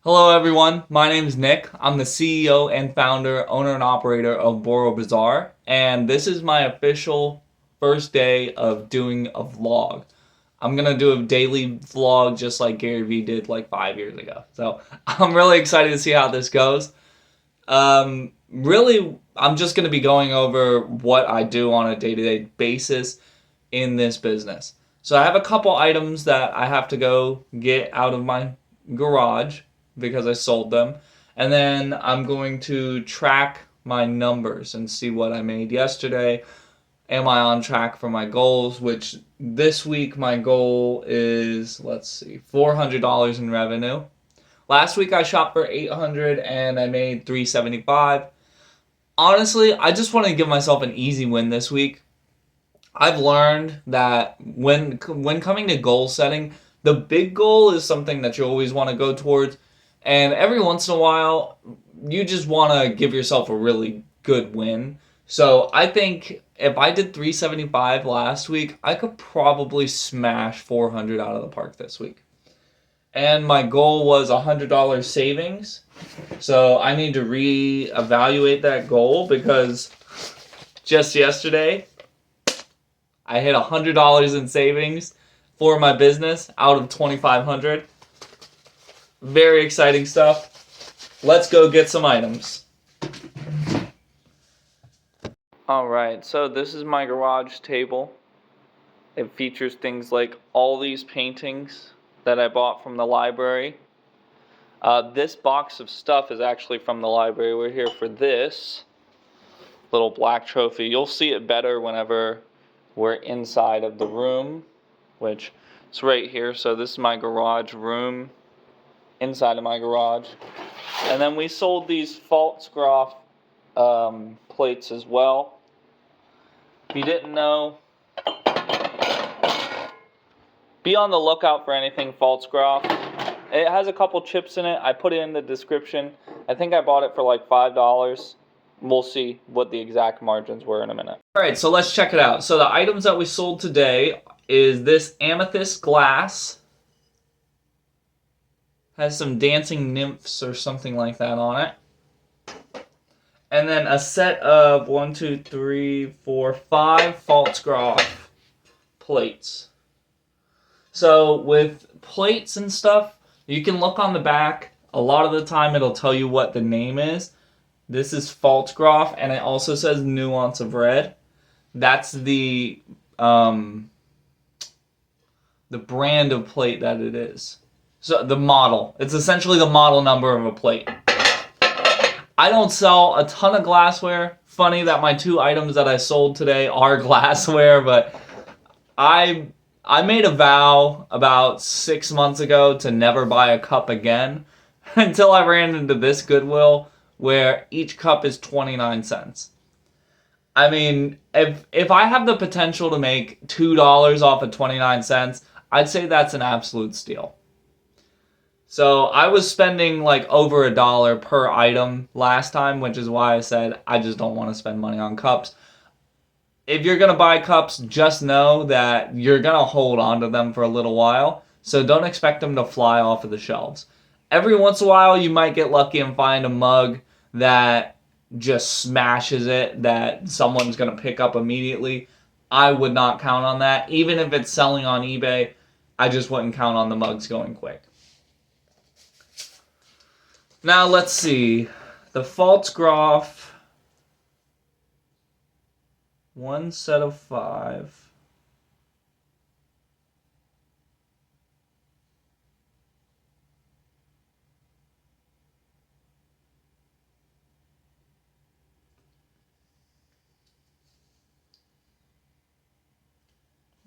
Hello everyone, my name is Nick. I'm the CEO and founder, owner and operator of Boro Bazaar, and this is my official first day of doing a vlog. I'm gonna do a daily vlog just like Gary Vee did like 5 years ago. So I'm really excited to see how this goes. Really, I'm just gonna be going over what I do on a day-to-day basis in this business. So I have a couple items that I have to go get out of my garage because I sold them. And then I'm going to track my numbers and see what I made yesterday. Am I on track for my goals? Which this week my goal is, let's see, $400 in revenue. Last week I shot for 800 and I made 375. Honestly, I just want to give myself an easy win this week. I've learned that when coming to goal setting, the big goal is something that you always want to go towards, and every once in a while, you just want to give yourself a really good win. So I think if I did 375 last week, I could probably smash 400 out of the park this week. And my goal was $100 savings. So I need to reevaluate that goal because just yesterday I hit $100 in savings for my business out of 2,500. Very exciting stuff. Let's go get some items. Alright, so this is my garage table. It features things like all these paintings that I bought from the library. This box of stuff is actually from the library. We're here for this little black trophy. You'll see it better whenever we're inside of the room, which is right here. So this is my garage room, inside of my garage. And then we sold these Pfaltzgraff plates as well. If you didn't know, be on the lookout for anything Pfaltzgraff. It has a couple chips in it. I put it in the description. I think I bought it for like $5. We'll see what the exact margins were in a minute. Alright, so let's check it out. So the items that we sold today is this amethyst glass. Has some dancing nymphs or something like that on it. And then a set of 5 Pfaltzgraff plates. So with plates and stuff, you can look on the back. A lot of the time it'll tell you what the name is. This is Pfaltzgraff, and it also says Nuance of Red. That's the brand of plate that it is. So the model. It's essentially the model number of a plate. I don't sell a ton of glassware. Funny that my two items that I sold today are glassware, but I made a vow about 6 months ago to never buy a cup again until I ran into this Goodwill where each cup is 29 cents. I mean, if I have the potential to make $2 off of 29 cents, I'd say that's an absolute steal. So I was spending like over $1 per item last time, which is why I said I just don't want to spend money on cups. If you're going to buy cups, just know that you're going to hold on to them for a little while. So don't expect them to fly off of the shelves. Every once in a while, you might get lucky and find a mug that just smashes it, that someone's going to pick up immediately. I would not count on that. Even if it's selling on eBay, I just wouldn't count on the mugs going quick. Now let's see. The Pfaltzgraff, one set of 5.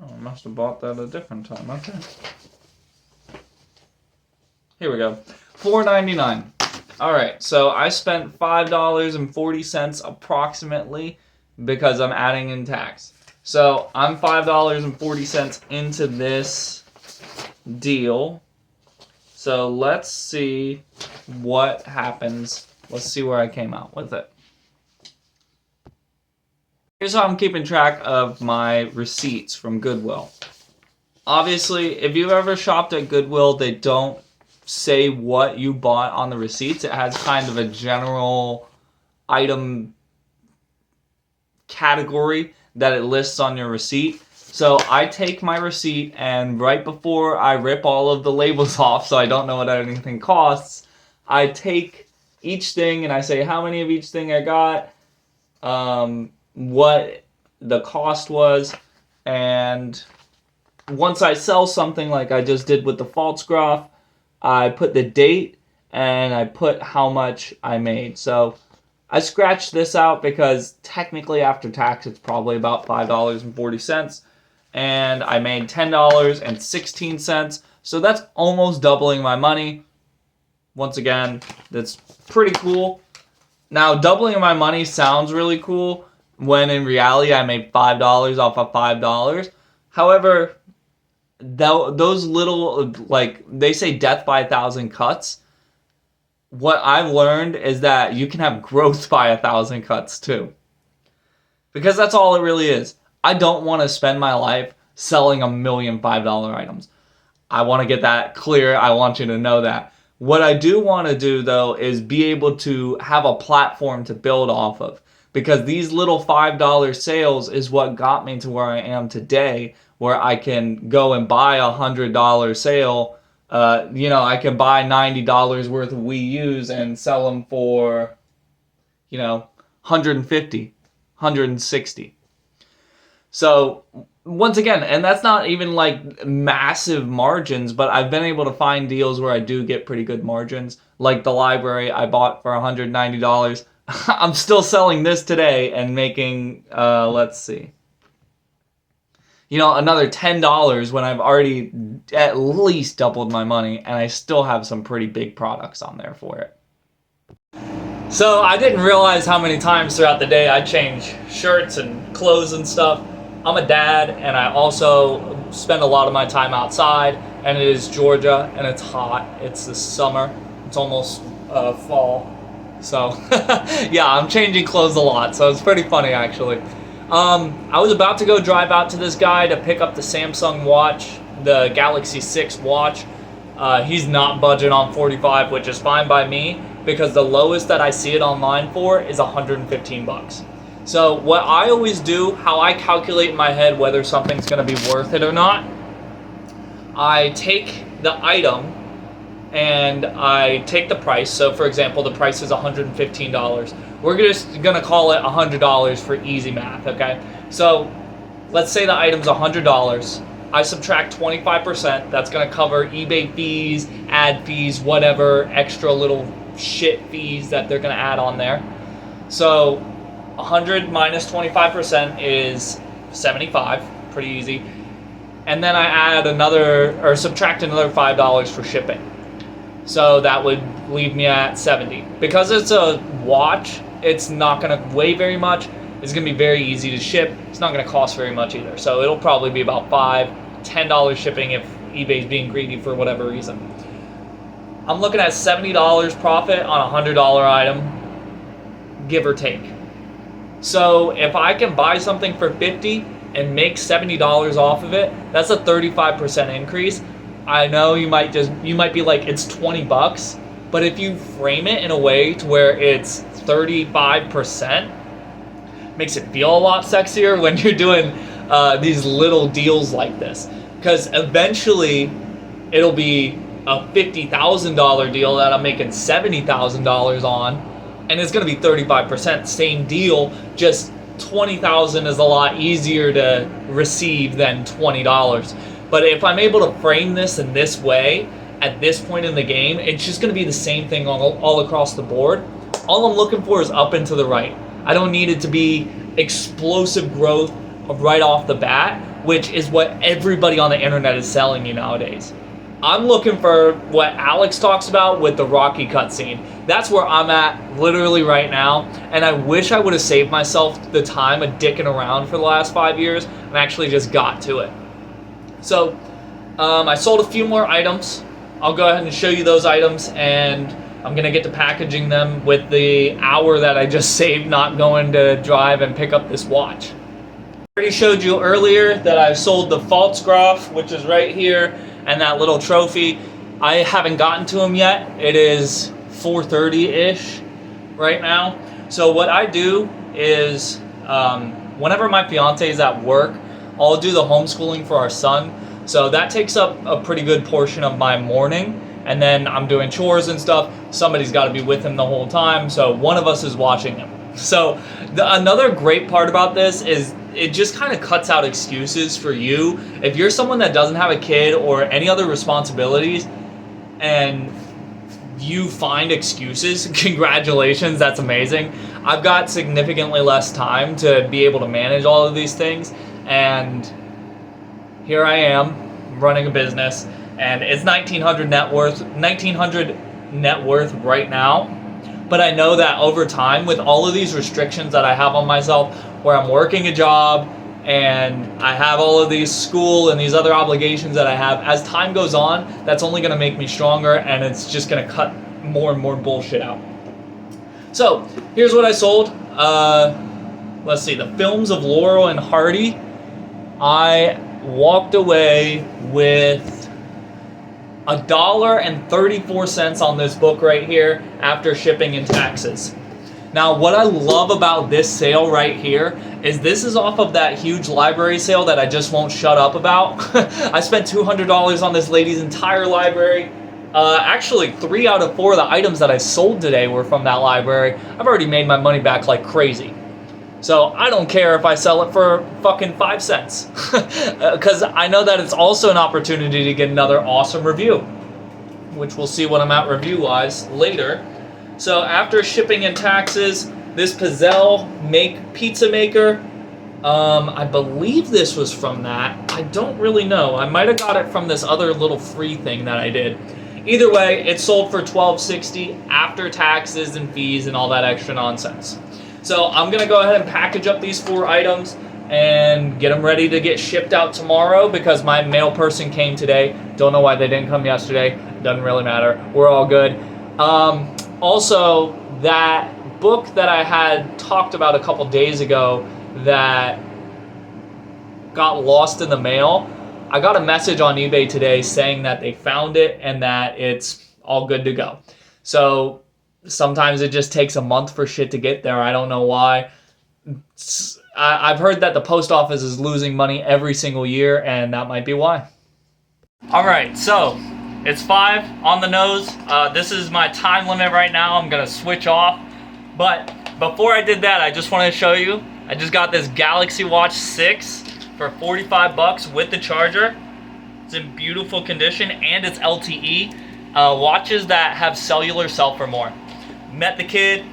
Oh, I must have bought that a different time. Okay. Here we go. $4.99. Alright, so I spent $5.40 approximately because I'm adding in tax. So I'm $5.40 into this deal. So let's see what happens. Let's see where I came out with it. Here's how I'm keeping track of my receipts from Goodwill. Obviously, if you've ever shopped at Goodwill, they don't say what you bought on the receipts. It has kind of a general item category that it lists on your receipt. So I take my receipt, and right before I rip all of the labels off so I don't know what anything costs, I take each thing and I say how many of each thing I got, what the cost was, and once I sell something like I just did with the Pfaltzgraff, I put the date and I put how much I made. So I scratched this out because technically after tax it's probably about $5.40, and I made $10.16. So that's almost doubling my money. Once again, that's pretty cool. Now, doubling my money sounds really cool when in reality I made $5 off of $5. However, those little, like, they say death by 1,000 cuts. What I've learned is that you can have growth by 1,000 cuts too. Because that's all it really is. I don't want to spend my life selling a million $5 items. I want to get that clear. I want you to know that. What I do want to do, though, is be able to have a platform to build off of. Because these little $5 sales is what got me to where I am today, where I can go and buy a $100 sale. I can buy $90 worth of Wii U's and sell them for, 150, 160. So once again, and that's not even like massive margins, but I've been able to find deals where I do get pretty good margins. Like the library I bought for $190. I'm still selling this today and making, let's see, another $10 when I've already at least doubled my money, and I still have some pretty big products on there for it. So I didn't realize how many times throughout the day I change shirts and clothes and stuff. I'm a dad, and I also spend a lot of my time outside, and it is Georgia, and it's hot. It's the summer. It's almost fall. So, yeah, I'm changing clothes a lot, so it's pretty funny, actually. I was about to go drive out to this guy to pick up the Samsung watch, the Galaxy 6 watch. He's not budging on 45, which is fine by me, because the lowest that I see it online for is 115 bucks. So what I always do, how I calculate in my head whether something's going to be worth it or not, I take the item and I take the price. So for example, the price is $115. We're just going to call it $100 for easy math, okay? So let's say the item's $100. I subtract 25%. That's going to cover eBay fees, ad fees, whatever extra little shit fees that they're going to add on there. So 100 minus 25% is 75, pretty easy. And then I add subtract another $5 for shipping. So that would leave me at 70. Because it's a watch, it's not going to weigh very much. It's going to be very easy to ship. It's not going to cost very much either. So it'll probably be about $10 shipping if eBay's being greedy for whatever reason. I'm looking at $70 profit on a $100 item, give or take. So if I can buy something for $50 and make $70 off of it, that's a 35% increase. I know you might be like, it's 20 bucks, but if you frame it in a way to where it's 35%, makes it feel a lot sexier when you're doing these little deals like this. Because eventually it'll be a $50,000 deal that I'm making $70,000 on. And it's going to be 35%, same deal, just $20,000 is a lot easier to receive than $20. But if I'm able to frame this in this way, at this point in the game, it's just going to be the same thing all across the board. All I'm looking for is up and to the right. I don't need it to be explosive growth right off the bat, which is what everybody on the internet is selling you nowadays. I'm looking for what Alex talks about with the Rocky cutscene. That's where I'm at literally right now, and I wish I would have saved myself the time of dicking around for the last 5 years and actually just got to it. So I sold a few more items. I'll go ahead and show you those items, and I'm going to get to packaging them with the hour that I just saved not going to drive and pick up this watch. I already showed you earlier that I sold the Pfaltzgraff, which is right here, and that little trophy. I haven't gotten to them yet. It is 4:30-ish right now. So what I do is, whenever my fiance is at work, I'll do the homeschooling for our son. So that takes up a pretty good portion of my morning. And then I'm doing chores and stuff. Somebody's got to be with him the whole time. So one of us is watching him. So another great part about this is it just kind of cuts out excuses for you. If you're someone that doesn't have a kid or any other responsibilities and you find excuses, congratulations, that's amazing. I've got significantly less time to be able to manage all of these things. And here I am running a business, and it's 1900 net worth right now. But I know that over time, with all of these restrictions that I have on myself, where I'm working a job and I have all of these school and these other obligations that I have, as time goes on, that's only going to make me stronger, and it's just going to cut more and more bullshit out. So here's what I sold. Let's see, the Films of Laurel and Hardy. I walked away with $1.34 on this book right here after shipping and taxes. Now, what I love about this sale right here is this is off of that huge library sale that I just won't shut up about. I spent $200 on this lady's entire library. Actually, 3 out of 4 of the items that I sold today were from that library. I've already made my money back like crazy. So I don't care if I sell it for fucking 5 cents. Because I know that it's also an opportunity to get another awesome review, which we'll see what I'm at review-wise later. So after shipping and taxes, this Pizzelle pizza maker, I believe this was from that. I don't really know. I might have got it from this other little free thing that I did. Either way, it sold for $12.60 after taxes and fees and all that extra nonsense. So I'm going to go ahead and package up these 4 items and get them ready to get shipped out tomorrow because my mail person came today. Don't know why they didn't come yesterday. Doesn't really matter. We're all good. Also, that book that I had talked about a couple days ago that got lost in the mail, I got a message on eBay today saying that they found it and that it's all good to go. So sometimes it just takes a month for shit to get there. I don't know why. I've heard that the post office is losing money every single year, and that might be why. All right, so it's 5 on the nose. This is my time limit right now. I'm going to switch off. But before I did that, I just want to show you. I just got this Galaxy Watch 6 for $45 with the charger. It's in beautiful condition, and it's LTE. Watches that have cellular sell for more. Met the kid,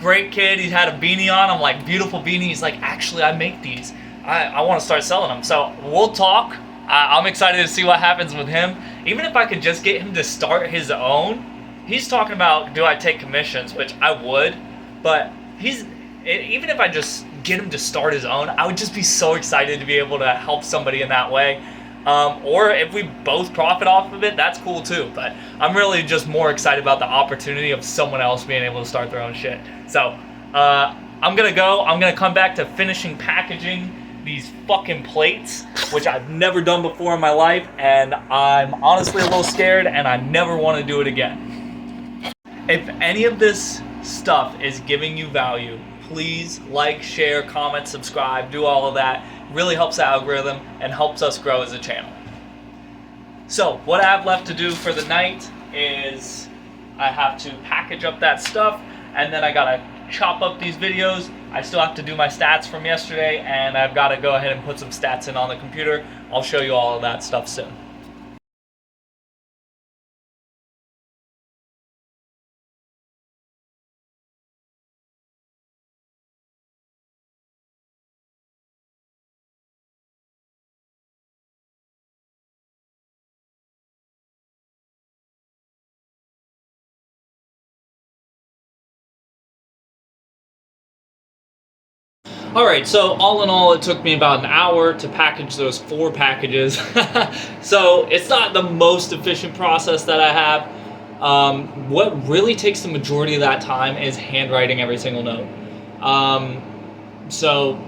great kid. He had a beanie on. I'm like, beautiful beanie. He's like, actually, I make these. I want to start selling them. So we'll talk. I'm excited to see what happens with him. Even if I could just get him to start his own. He's talking about, do I take commissions, which I would. But even if I just get him to start his own, I would just be so excited to be able to help somebody in that way. Or if we both profit off of it, that's cool too. But I'm really just more excited about the opportunity of someone else being able to start their own shit. So I'm going to come back to finishing packaging these fucking plates, which I've never done before in my life. And I'm honestly a little scared, and I never want to do it again. If any of this stuff is giving you value, please like, share, comment, subscribe, do all of that. Really helps the algorithm and helps us grow as a channel. So what I have left to do for the night is I have to package up that stuff, and then I gotta chop up these videos. I still have to do my stats from yesterday, and I've got to go ahead and put some stats in on the computer. I'll show you all of that stuff soon. Alright, so all in all, it took me about an hour to package those 4 packages. So it's not the most efficient process that I have. What really takes the majority of that time is handwriting every single note. So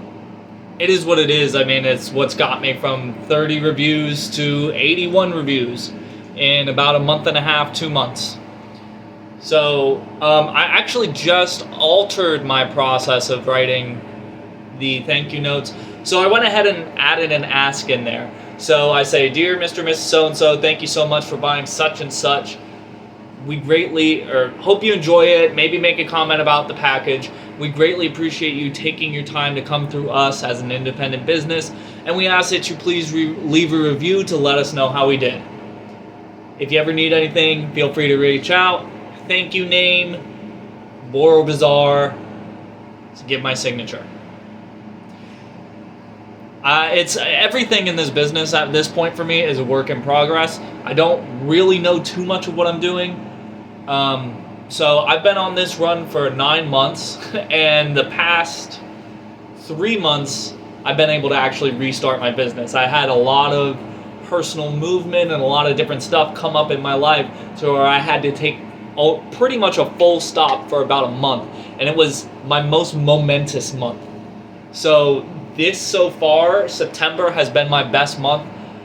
it is what it is. I mean, it's what's got me from 30 reviews to 81 reviews. in about a month and a half, 2 months. So I actually just altered my process of writing the thank you notes. So I went ahead and added an ask in there. So I say, "Dear Mr. Mrs. So-and-so, thank you so much for buying such and such. We greatly, or hope you enjoy it. Maybe make a comment about the package. We greatly appreciate you taking your time to come through us as an independent business. And we ask that you please leave a review to let us know how we did. If you ever need anything, feel free to reach out. Thank you name, Boro Bazaar, to give my signature." It's everything in this business at this point for me is a work in progress. I don't really know too much of what I'm doing. So I've been on this run for 9 months, and the past 3 months I've been able to actually restart my business. I had a lot of personal movement and a lot of different stuff come up in my life, so where I had to take pretty much a full stop for about a month, and it was my most momentous month. So this so far, September, has been my best month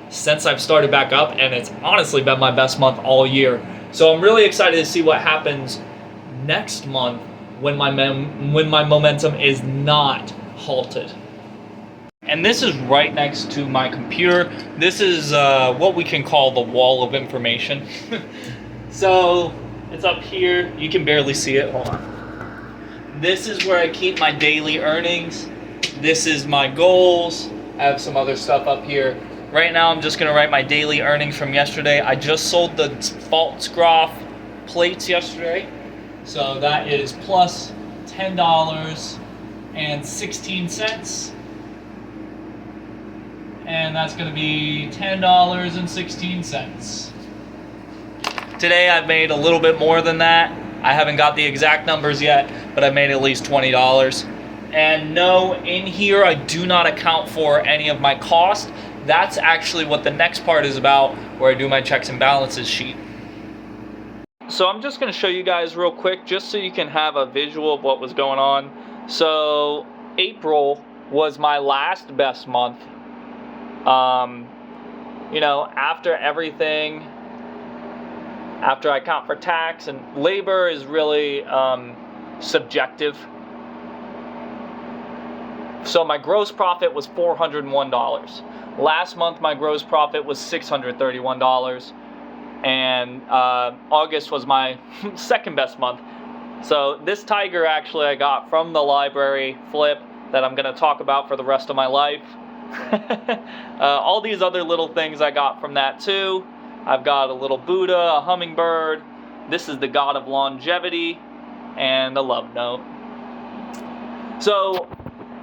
since I've started back up, and it's honestly been my best month all year. So I'm really excited to see what happens next month when my momentum is not halted. And this is right next to my computer. This is what we can call the wall of information. So it's up here. You can barely see it. Hold on. This is where I keep my daily earnings. This is my goals. I have some other stuff up here. Right now I'm just going to write my daily earnings from yesterday. I just sold the Pfaltzgraff plates yesterday. So that is plus $10.16. And that's going to be $10.16. Today I've made a little bit more than that. I haven't got the exact numbers yet, but I made at least $20. And no, in here I do not account for any of my cost. That's actually what the next part is about, where I do my checks and balances sheet. So I'm just going to show you guys real quick, just so you can have a visual of what was going on. So April was my last best month. You know, after everything, after I account for tax, and labor is really subjective. So my gross profit was $401. Last month my gross profit was $631, and August was my second best month. So this tiger actually I got from the library flip that I'm going to talk about for the rest of my life. All these other little things I got from that too. I've got a little Buddha, a hummingbird. This is the god of longevity, and a love note. So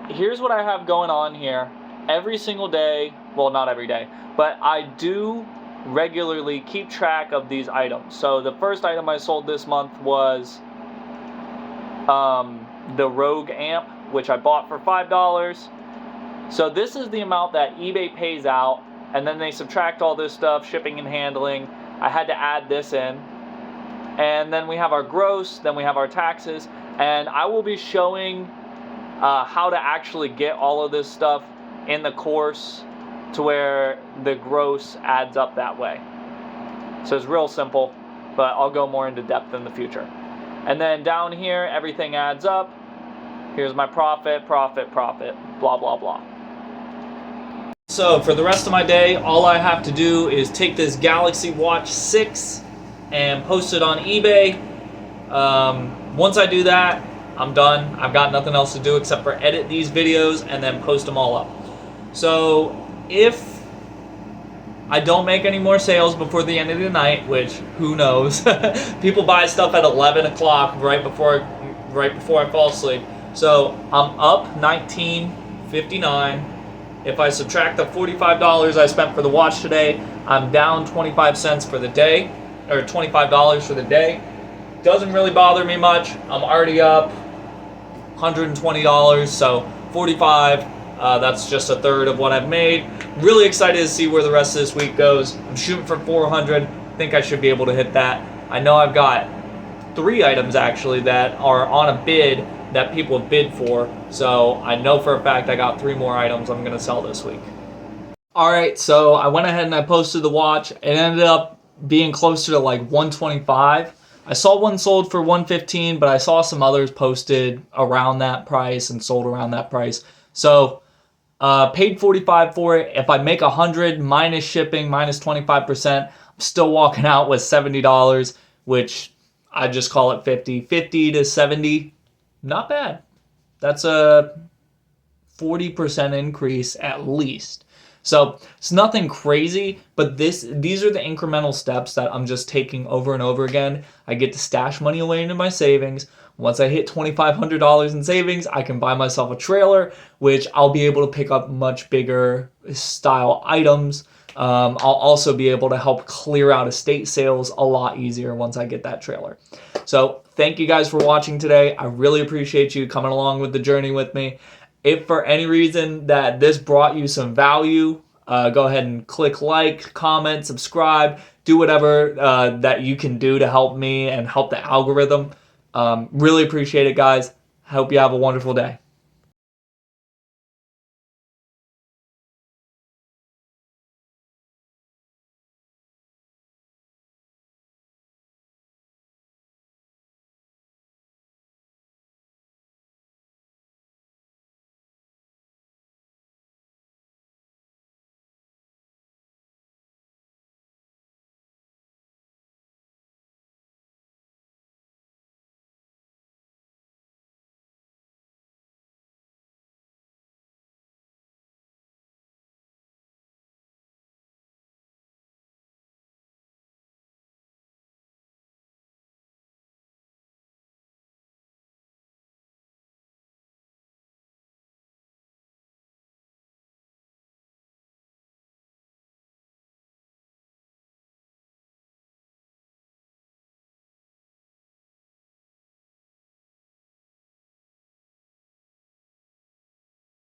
here's what I have going on here. Every single day, well, not every day, but I do regularly keep track of these items. So the first item I sold this month was the Rogue amp, which I bought for $5. So this is the amount that eBay pays out, and then they subtract all this stuff, shipping and handling. I had to add this in. And then we have our gross, then we have our taxes, and I will be showing how to actually get all of this stuff in the course to where the gross adds up that way. So it's real simple, but I'll go more into depth in the future. And then down here, everything adds up. Here's my profit, profit, profit, blah, blah, blah. So for the rest of my day, all I have to do is take this Galaxy Watch 6 and post it on eBay. Once I do that, I'm done. I've got nothing else to do except for edit these videos and then post them all up. So if I don't make any more sales before the end of the night, which who knows, people buy stuff at 11 o'clock right before I fall asleep. So I'm up $19.59. If I subtract the $45 I spent for the watch today, I'm down 25 cents for the day, or $25 for the day. Doesn't really bother me much. I'm already up $120, so 45. That's just a third of what I've made. Really excited to see where the rest of this week goes. I'm shooting for 400. Think I should be able to hit that. I know I've got 3 items actually that are on a bid that people have bid for. So I know for a fact I got 3 more items I'm going to sell this week. Alright, so I went ahead and I posted the watch. It ended up being closer to like 125. I saw one sold for 115, but I saw some others posted around that price and sold around that price. So paid 45 for it. If I make 100 minus shipping, minus 25%, I'm still walking out with $70, which I just call it 50 to 70. Not bad. That's a 40% increase at least. So it's nothing crazy, but these are the incremental steps that I'm just taking over and over again. I get to stash money away into my savings. Once I hit $2,500 in savings, I can buy myself a trailer, which I'll be able to pick up much bigger style items. I'll also be able to help clear out estate sales a lot easier once I get that trailer. So thank you guys for watching today. I really appreciate you coming along with the journey with me. If for any reason that this brought you some value, go ahead and click like, comment, subscribe, do whatever that you can do to help me and help the algorithm. Really appreciate it, guys. Hope you have a wonderful day.